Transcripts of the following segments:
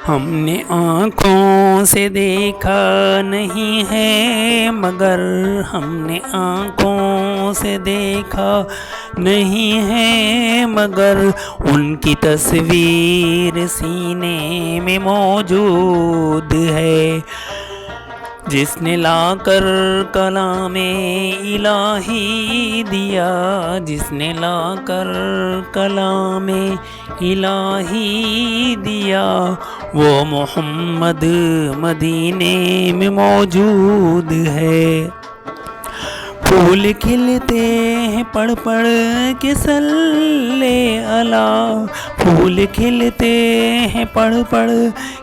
ہم نے آنکھوں سے دیکھا نہیں ہے مگر ہم نے آنکھوں سے دیکھا نہیں ہے مگر ان کی تصویر سینے میں موجود ہے، جس نے لا کر کلام الہی دیا، جس نے لا کر کلام الہی دیا، وہ محمد مدینے میں موجود ہے۔ پھول کھلتے ہیں پڑھ پڑھ کے صلی علی، پھول کھلتے ہیں پڑھ پڑھ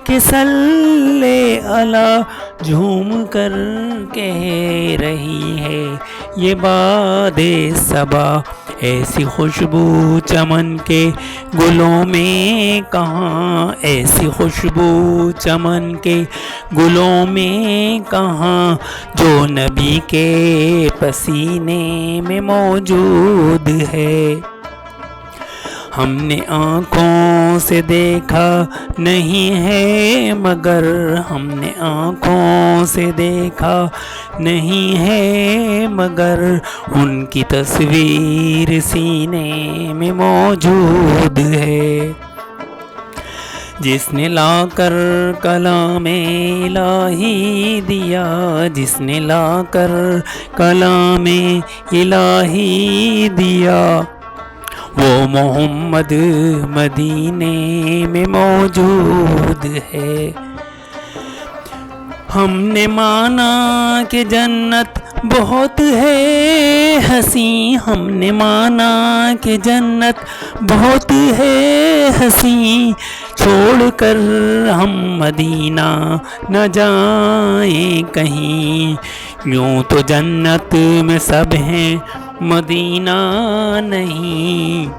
کے صلی علی، جھوم کر کہہ رہی ہے یہ باد صبا، ایسی خوشبو چمن کے گلوں میں کہاں، ایسی خوشبو چمن کے گلوں میں کہاں، جو نبی کے پسینے میں موجود ہے۔ ہم نے آنکھوں سے دیکھا نہیں ہے مگر ہم نے آنکھوں سے دیکھا نہیں ہے مگر ان کی تصویر سینے میں موجود ہے، جس نے لا کر کلام الہی دیا، جس نے لا کر کلام الہی دیا، وہ محمد مدینے میں موجود ہے۔ ہم نے مانا کہ جنت بہت ہے حسین، ہم نے مانا کہ جنت بہت ہے حسین، چھوڑ کر ہم مدینہ نہ جائیں کہیں، یوں تو جنت میں سب ہیں مدینہ نہیں،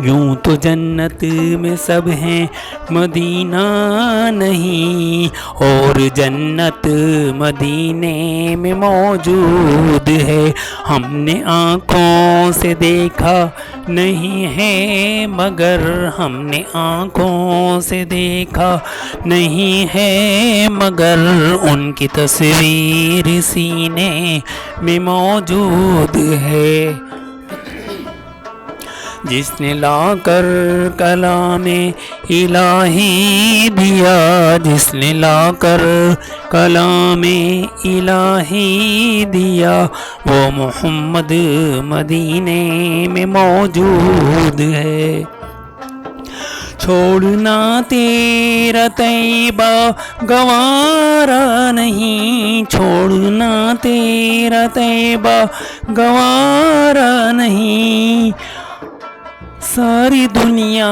یوں تو جنت میں سب ہیں مدینہ نہیں، اور جنت مدینے میں موجود ہے۔ ہم نے آنکھوں سے دیکھا نہیں ہے مگر ہم نے آنکھوں سے دیکھا نہیں ہے مگر ان کی تصویر سینے میں موجود ہے، جس نے لا کر کلام الہی دیا، جس نے لا کر کلام الہی دیا، وہ محمد مدینے میں موجود ہے۔ چھوڑنا تیرا طیبہ گوارا نہیں، چھوڑنا تیرا طیبہ گوارا نہیں، ساری دنیا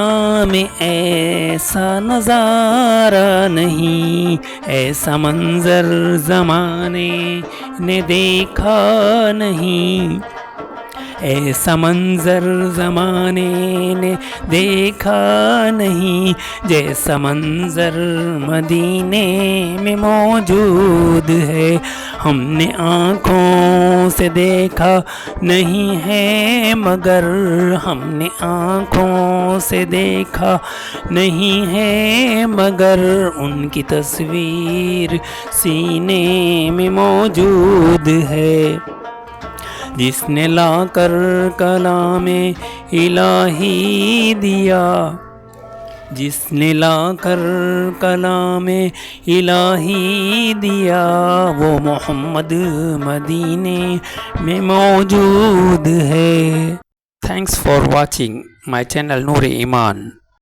میں ایسا نظارہ نہیں، ایسا منظر زمانے نے دیکھا نہیں، ایسا منظر زمانے نے دیکھا نہیں، جیسا منظر مدینے میں موجود ہے۔ ہم نے آنکھوں سے دیکھا نہیں ہے مگر ہم نے آنکھوں سے دیکھا نہیں ہے مگر ان کی تصویر سینے میں موجود ہے، جس نے لا کر کلام الہی دیا، جس نے لا کر کلام الہی دیا، وہ محمد مدینے میں موجود ہے۔ Thanks for watching my channel Noor-e-Iman.